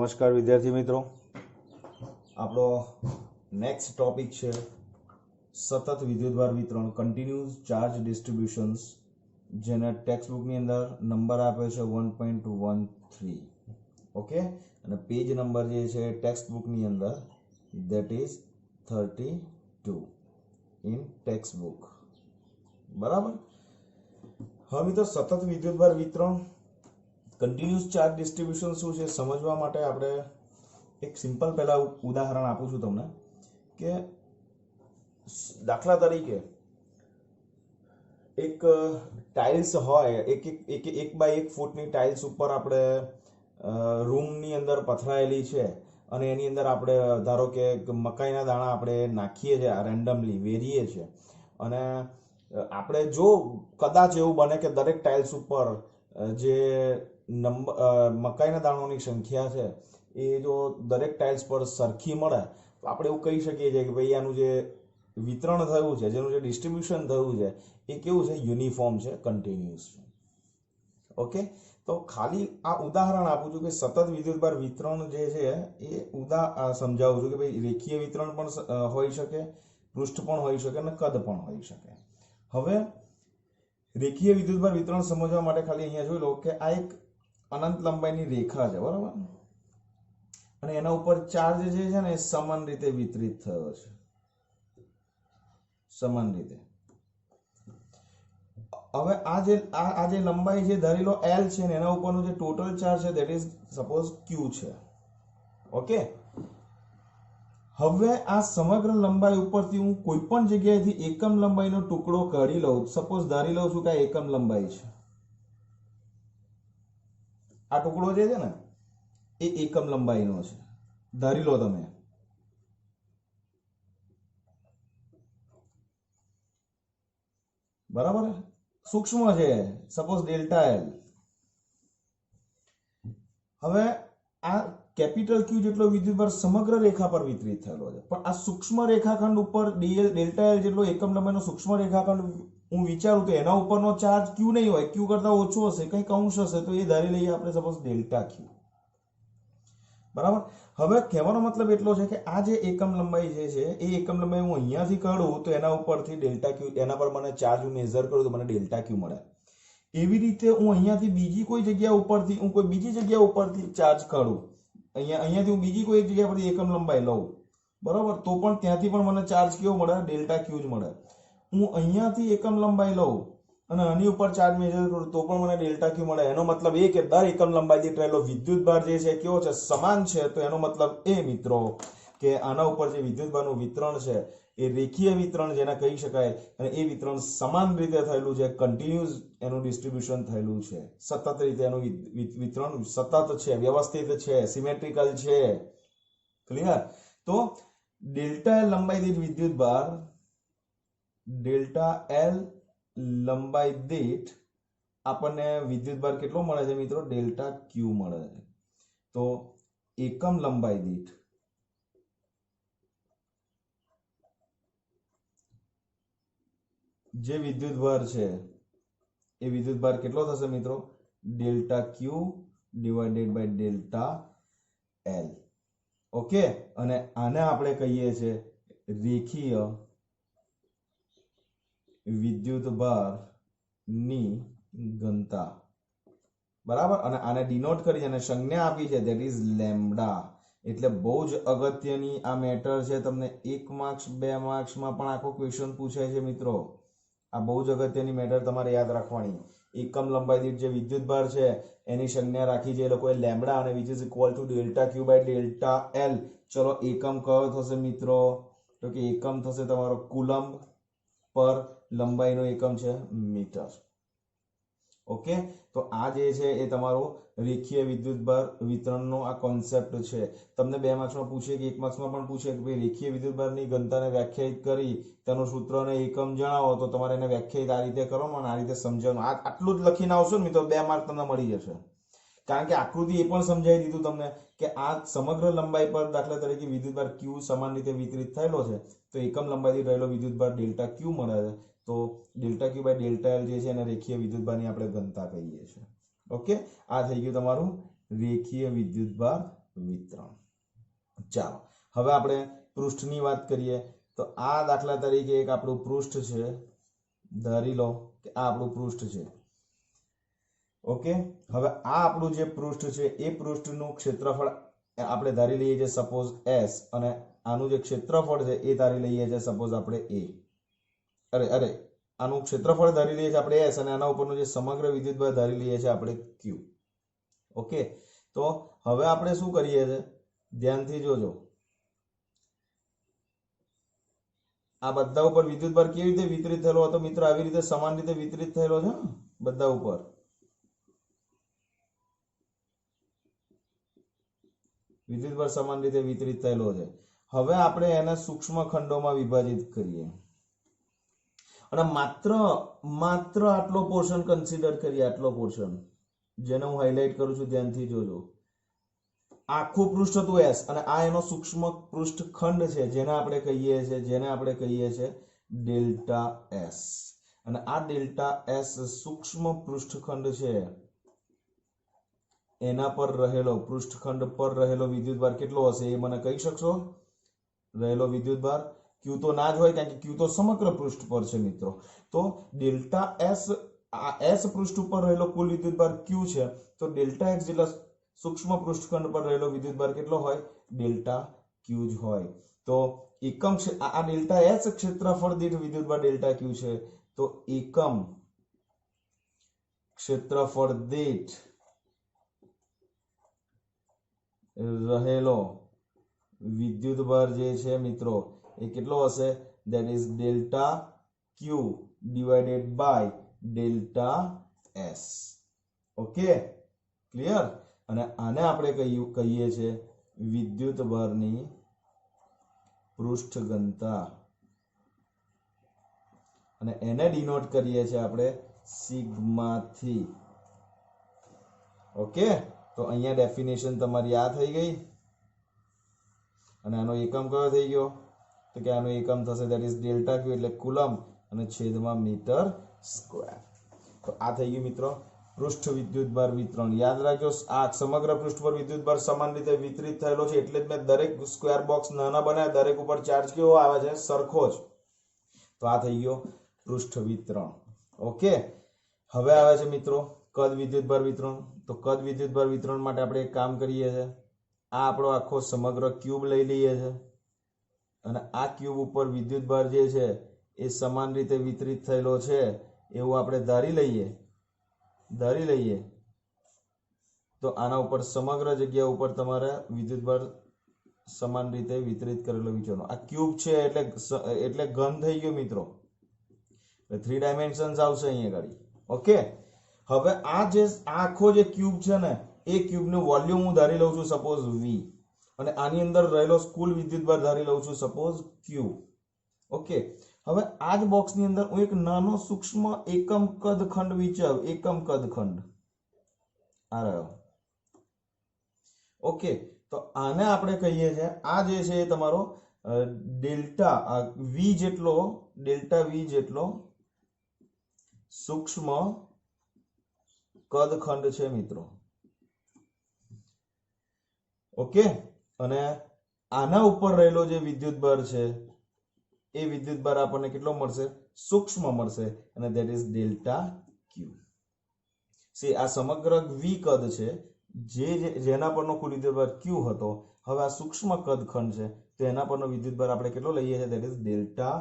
નમસ્કાર વિદ્યાર્થી મિત્રો, આપણો નેક્સ્ટ ટોપિક છે સતત વિદ્યુતભાર વિતરણ કન્ટિન્યુઅસ ચાર્જ ડિસ્ટ્રીબ્યુશન્સ, જેને ટેક્સ્ટ બુકની અંદર નંબર આપે છે 1.13. ઓકે, અને પેજ નંબર જે છે ટેક્સ્ટ બુકની અંદર that is 32 in text book. બરાબર. હવે મિત્રો સતત વિદ્યુતભાર વિતરણ કન્ટિન્યુઅસ ચાર્જ ડિસ્ટ્રીબ્યુશન શું છે સમજવા માટે આપણે એક સિમ્પલ પહેલા ઉદાહરણ આપું છું તમને કે દાખલા તરીકે એક ટાઇલ્સ હોય, એક બાય 1 ફૂટની ટાઇલ્સ ઉપર આપણે રૂમની અંદર પથરાયેલી છે અને એની અંદર આપણે ધારો કે મકાઈના દાણા આપણે નાખીએ છીએ, રેન્ડમલી વેરીએ છીએ, અને આપણે જો કદાચ એવું બને કે દરેક ટાઇલ્સ ઉપર જે મકાઈના દાણોની સંખ્યા છે એ જો દરેક ટાઇલ્સ પર સરખી મળે તો આપણે એવું કહી શકીએ છીએ કે ભાઈ આનું જે વિતરણ થયું છે, જેનું જે ડિસ્ટ્રીબ્યુશન થયું છે એ કેવું છે, યુનિફોર્મ છે, કન્ટિન્યુઅસ છે. ઓકે, તો ખાલી આ ઉદાહરણ આપું છું કે સતત વિદ્યુતભાર વિતરણ જે છે એ સમજાવું છું કે ભાઈ રેખીય વિતરણ પણ હોઈ શકે, પૃષ્ઠ પણ હોઈ શકે અને કદ પણ હોઈ શકે. હવે રેખીય વિદ્યુતભાર વિતરણ સમજવા માટે ખાલી અહીંયા જોઈ લો કે આ એક અનંત લંબાઈની રેખા છે, બરાબર, અને એના ઉપર ચાર્જ જે છે ને એ સમાન રીતે વિતરિત થયો છે, સમાન રીતે. હવે આ જે લંબાઈ છે ધારી લો L છે ને એના ઉપરનો જે ટોટલ ચાર્જ છે ધેટ ઇઝ સપોઝ Q છે. ઓકે, હવે આ સમગ્ર લંબાઈ ઉપરથી હું કોઈ પણ જગ્યાએથી એકમ લંબાઈનો ટુકડો કાઢી લઉં, સપોઝ ધારી લઉં છું કે આ એકમ લંબાઈ છે, આ ટુકડો જે છે ને એ એકમ લંબાઈનો છે, ધારી લો તમે. બરાબર, સૂક્ષ્મ છે, સપોઝ ડેલ્ટા L. હવે આ કેપિટલ Q જેટલો વિદ્યુતભાર સમગ્ર રેખા પર વિતરિત થયેલો છે, પણ આ સૂક્ષ્મ રેખાખંડ ઉપર ડેલ્ટા L જેટલો એકમ લંબાઈનો સૂક્ષ્મ રેખાખંડ હું વિચારું તો એના ઉપરનો ચાર્જ Q નહીં હોય, Q કરતા ઓછો હશે, કંઈક અંશ હશે, તો એ ધારી લઈએ આપણે સપોઝ ડેલ્ટા Q. બરાબર. હવે કહેવાનો મતલબ એટલો છે કે આ જે એકમ લંબાઈ જે છે એ એકમ લંબાઈ હું અહીંયાથી કાઢું તો એના ઉપરથી ડેલ્ટા Q, એના પર મને ચાર્જ મેઝર કરું તો મને ડેલ્ટા Q મળે. એવી રીતે હું અહીંયાથી બીજી કોઈ જગ્યા ઉપરથી હું કોઈ બીજી જગ્યા ઉપરથી ચાર્જ કાઢું, અહીંયાથી હું બીજી કોઈ એક જગ્યા પરથી એકમ લંબાઈ લઉં, બરાબર, તો પણ ત્યાંથી પણ મને ચાર્જ કેવો મળે, ડેલ્ટા Q જ મળે. હું અહીંયાથી એકમ લંબાઈ લઉં અને આની ઉપર ચાર્જ મેઝર કરું તો પણ મને ડેલ્ટા Q મળે. એનો મતલબ એ કે દર એકમ લંબાઈ દીઠ રહેલો વિદ્યુતભાર જે છે કેવો છે, સમાન છે. તો એનો મતલબ એ મિત્રો કે આના ઉપર જે વિદ્યુતભારનું વિતરણ છે એ રેખીય વિતરણ જેને કહી શકાય, અને એ વિતરણ સમાન રીતે થયેલું છે, કન્ટિન્યુઅસ એનું ડિસ્ટ્રીબ્યુશન થયેલું છે, સતત રીતે એનું વિતરણ સતત છે, વ્યવસ્થિત છે, સિમેટ્રિકલ છે. ક્લિયર? તો ડેલ્ટા L લંબાઈ દીઠ વિદ્યુતભાર, ડેલ્ટા L લંબાઈ દીઠ આપણને વિદ્યુતભાર કેટલો મળે છે મિત્રો, ડેલ્ટા Q મળે છે. તો એકમ લંબાઈ દીઠ જે વિદ્યુતભાર છે એ વિદ્યુતભાર કેટલો થશે મિત્રો, delta Q divided by delta L. Okay, અને આને આપણે કહીએ છીએ રેખીય વિદ્યુતભાર ની ઘનતા. બરાબર, અને આને ડિનોટ કરી અને સંજ્ઞા આપી છે ધેટ ઇઝ લેમ્ડા. એટલે બહુ જ અગત્યની આ મેટર છે. તમને 1 માર્ક્સ 2 માર્ક્સમાં પણ આખો ક્વેશ્ચન પૂછાય છે મિત્રો. આ બહુ જ અગત્યની મેટર તમારે યાદ રાખવાની. એકમ લંબાઈ દીઠ જે વિદ્યુતભાર છે એની સંજ્ઞા રાખી છે એ લોકોએ લેમ્ડા, અને which is equal to delta Q by delta L. ચલો એકમ કયો થશે મિત્રો, તો કે એકમ થશે તમારો કુલમ્બ પર લંબાઈનો એકમ છે મીટર. ઓકે, તો આ જે છે એ તમારો રેખીય વિદ્યુતભાર વિતરણનો આ કોન્સેપ્ટ છે. તમને 2 માર્ક્સમાં પૂછે કે 1 માર્ક્સમાં પણ પૂછે કે ભાઈ રેખીય વિદ્યુતભારની ઘનતાને વ્યાખ્યાયિત કરી તેનું સૂત્ર અને એકમ જણાવો, તો તમારે એને વ્યાખ્યાયિત આ રીતે કરવાનું અને આ રીતે સમજાવવાનું. આટલું જ લખીને આવશો ને મિત્રો 2 માર્ક તમને મળી જશે. કારણ કે આકૃતિ એ પણ સમજાવી દીધું તમને કે આ સમગ્ર લંબાઈ પર દાખલા તરીકે વિદ્યુતભાર Q સમાન રીતે વિતરિત થયેલો છે, તો એકમ લંબાઈથી રહેલો વિદ્યુતભાર ડેલ્ટા Q મળે છે. તો delta Q by delta L જે છે એને રેખીય વિદ્યુતભારની આપણે ઘનતા કહીએ છીએ. ઓકે, આ થઈ ગયું તમારું રેખીય વિદ્યુતભાર વિતરણ. ચાલો હવે આપણે પૃષ્ઠની વાત કરીએ તો આ દાખલા તરીકે એક આપણું પૃષ્ઠ છે, ધારી લો કે આ આપણું પૃષ્ઠ છે. ઓકે, હવે આ આપણું જે પૃષ્ઠ છે એ પૃષ્ઠનું ક્ષેત્રફળ આપણે ધારી લઈએ છીએ સપોઝ s, અને આનું જે ક્ષેત્રફળ છે એ ધારી લઈએ છીએ સપોઝ આપણે a. આનું ક્ષેત્રફળ ધારી લઈએ છીએ આપણે s, અને આના ઉપરનું જે સમગ્ર વિદ્યુતભાર ધારી લઈએ છીએ આપણે q. ઓકે, તો હવે આપણે શું કરીએ છીએ, ધ્યાનથી જોજો. આ બધા ઉપર વિદ્યુતભાર કેવી રીતે વિતરિત થયેલો હતો મિત્રો? આવી રીતે સમાન રીતે વિતરિત થયેલો છે ને બધા ઉપર. વિદ્યુતભાર સમાન રીતે વિતરિત થયેલો છે. હવે આપણે એને સૂક્ષ્મ ખંડોમાં વિભાજિત કરીએ અને માત્ર આટલો પોર્શન કન્સિડર કરીએ, આટલો પોર્શન જેને હું હાઇલાઇટ કરું છું, ધ્યાનથી જોજો. આખું પૃષ્ઠ હતું s, અને આ એનો સૂક્ષ્મ પૃષ્ઠ ખંડ છે જેને આપણે કહીએ છીએ ડેલ્ટા s. અને આ ડેલ્ટા s સૂક્ષ્મ પૃષ્ઠખંડ છે, એના પર રહેલો પૃષ્ઠખંડ પર રહેલો વિદ્યુતભાર કેટલો હશે એ મને કહી શકશો? રહેલો વિદ્યુતભાર q તો ના જ હોય, કારણ કે q તો સમગ્ર પૃષ્ઠ પર છે મિત્રો. તો ડેલ્ટા s, આ s પૃષ્ઠ ઉપર રહેલો કુલ વિદ્યુતભાર q છે, તો ડેલ્ટા x જેટલા સૂક્ષ્મ પૃષ્ઠખંડ પર રહેલો વિદ્યુતભાર કેટલો હોય? ડેલ્ટા q જ હોય. તો એકમ આ ડેલ્ટા s ક્ષેત્રફળ દીઠ વિદ્યુતભાર ડેલ્ટા q છે, તો એકમ ક્ષેત્રફળ દીઠ રહેલો વિદ્યુતભાર જે છે મિત્રો એ કેટલો હશે? That is delta q divided by delta s. Okay, clear? અને આને આપણે કહીએ છીએ વિદ્યુતભારની પૃષ્ઠ ઘનતા, અને એને ડિનોટ કરીએ છીએ આપણે સિગ્મા થી. ઓકે, તો અહીંયા ડેફિનેશન તમારી આ થઈ ગઈ. અને આનો એકમ કયો થઈ ગયો? તો કે આનો એકમ થશે ધેટ ઇઝ ડેલ્ટા ક્યુ, એટલે કુલમ, અને છેદમાં મીટર સ્ક્વેર. તો આ થઈ ગયું મિત્રો પૃષ્ઠ વિદ્યુતભાર વિતરણ. યાદ રાખજો, આ સમગ્ર પૃષ્ઠ પર વિદ્યુતભાર સમાન રીતે વિતરિત થયેલો છે, એટલે જ મેં દરેક સ્ક્વેર બોક્સ નાના બનાવ્યા, દરેક ઉપર ચાર્જ કેવો આવે છે? સરખો જ. તો આ થઈ ગયો પૃષ્ઠ વિતરણ. ઓકે, હવે આવે છે મિત્રો કદ વિદ્યુતભાર વિતરણ. તો કદ વિદ્યુતભાર વિતરણ માટે આપણે એક કામ કરીએ છીએ, આ આપણો આખો સમગ્ર ક્યુબ લઈ લઈએ છે, અને આ ક્યુબ ઉપર વિદ્યુતભાર જે છે એ સમાન રીતે વિતરિત થયેલો છે એવું આપણે ધારી લઈએ. તો આના ઉપર સમગ્ર જગ્યા ઉપર તમારે વિદ્યુતભાર સમાન રીતે વિતરિત કરેલો વિચારનો. આ ક્યુબ છે એટલે ઘન થઈ ગયો મિત્રો, 3 ડાયમેન્શન્સ આવશે અહીંયા ગાડી. ઓકે, હવે આ આખો જે ક્યુબ છે ને એ ક્યુબનું વોલ્યુમ હું ધારી લઉં છું સપોઝ v, અને આની અંદર રહેલો કુલ વિદ્યુતભાર ધારી લઉં છું સપોઝ q. ઓકે, હવે આ જ બોક્સની અંદર હું એક નાનો સૂક્ષ્મ એકમ કદ ખંડ વિચારું, એકમ કદ ખંડ આ રહ્યો. ઓકે, તો આને આપણે કહીએ છીએ, આ જે છે એ તમારો ડેલ્ટા v જેટલો સૂક્ષ્મ કદ ખંડ છે મિત્રો. ઓકે, અને આના ઉપર રહેલો જે વિદ્યુતભાર છે એ વિદ્યુતભાર આપણને કેટલો મળશે? સૂક્ષ્મ મળશે, અને ધેટ ઇઝ ડેલ્ટા ક્યુ. આ સમગ્ર v કદ છે જેના પરનો કુલ વિદ્યુતભાર q હતો. હવે આ સૂક્ષ્મ કદ ખંડ છે, તો એના પરનો વિદ્યુતભાર આપણે કેટલો લઈએ છીએ? ધેટ ઇઝ ડેલ્ટા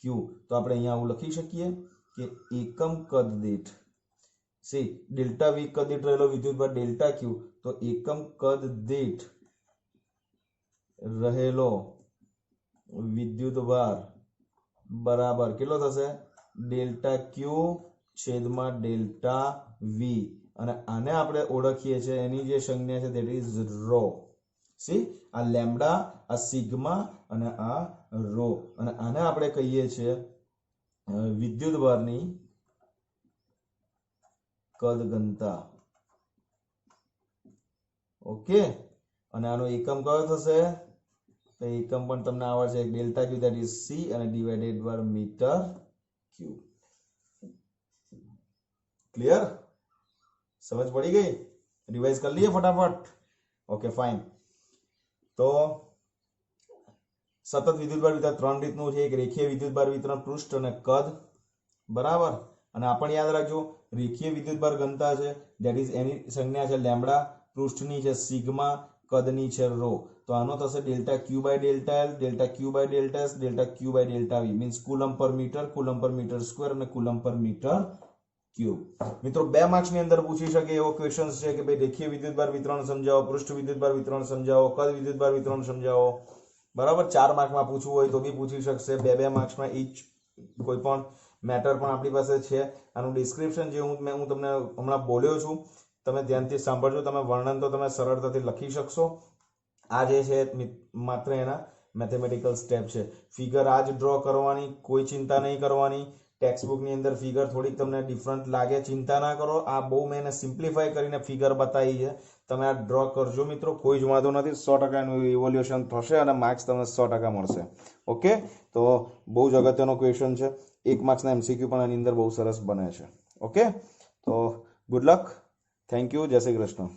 ક્યુ. તો આપણે અહીંયા આવું લખી શકીએ કે એકમ કદ દીઠ ડેલ્ટા v કદ દીઠ રહેલો વિદ્યુતભાર ડેલ્ટા ક્યુ, તો એકમ કદ દીઠ રહેલો વિદ્યુતભાર બરાબર કેટલો થશે? ડેલ્ટા ક્યુ છેદમાં ડેલ્ટા v. અને આને આપણે ઓળખીએ છીએ, એની જે સંજ્ઞા છે ધેટ ઇઝ રો. આ લેમ્ડા, આ સિગ્મા, અને આ રો. અને આને આપણે કહીએ છીએ વિદ્યુતભારની કદ ઘનતા. ઓકે, અને આનો એકમ કયો થશે? તો એકમ પણ તમને આવડશે, delta Q that is c, અને divided by metre cube. Clear? સમજ પડી ગઈ? રિવાઇઝ કરી લઈએ ફટાફટ. Okay, fine. તો સતત વિદ્યુતભાર વિતરણ 3 રીતનું છે. એક રેખીય વિદ્યુતભાર વિતરણ, પૃષ્ઠ અને કદ. બરાબર. અને આ પણ યાદ રાખજો, રેખીય વિદ્યુતભાર ઘનતા છે ધેટ ઇઝ એની સંજ્ઞા છે લેમ્બડા, પૃષ્ઠની છે સિગ્મા, કદની છે રો. તો આનો થશે delta Q by delta L, delta Q by delta S, delta Q by delta V. Means coulomb per metre square અને કુલમ પર મીટર ક્યુબ. મિત્રો 2 માર્ક્સની અંદર પૂછી શકે એવો ક્વેશ્ચન્સ છે કે ભાઈ રેખીય વિદ્યુતભાર વિતરણ સમજાવો, પૃષ્ઠ વિદ્યુતભાર વિતરણ સમજાવો, કદ વિદ્યુતભાર વિતરણ સમજાવો. બરાબર. 4 માર્કમાં પૂછવું હોય તો બી પૂછી શકશે. 2 માર્ક્સમાં ઈચ કોઈ પણ મેટર પણ આપણી પાસે છે. આનું ડિસ્ક્રિપ્શન જે હું તમને હમણાં બોલ્યો છું, તમે ધ્યાનથી સાંભળજો. તમે વર્ણન તો તમે સરળતાથી લખી શકશો. આ જે છે માત્ર એના મેથેમેટિકલ સ્ટેપ છે. ફિગર આ જ ડ્રો કરવાની, કોઈ ચિંતા નહીં કરવાની. ટેક્સ્ટબુકની અંદર ફિગર થોડીક તમને ડિફરન્ટ લાગે, ચિંતા ના કરો. આ બહુ મેં એને સિમ્પ્લિફાઈ કરીને ફિગર બતાવી છે. તમે આ ડ્રો કરજો મિત્રો, કોઈ જ વાંધો નથી. 100% એનું ઇવોલ્યુશન થશે અને માર્ક્સ તમને 100% મળશે. ઓકે. તો બહુ જ અગત્યનો ક્વેશ્ચન છે. 1 માર્ક્સના MCQ પણ આની અંદર બહુ સરસ બને છે. ઓકે. તો ગુડ લક. Thank you. જય શ્રી કૃષ્ણ.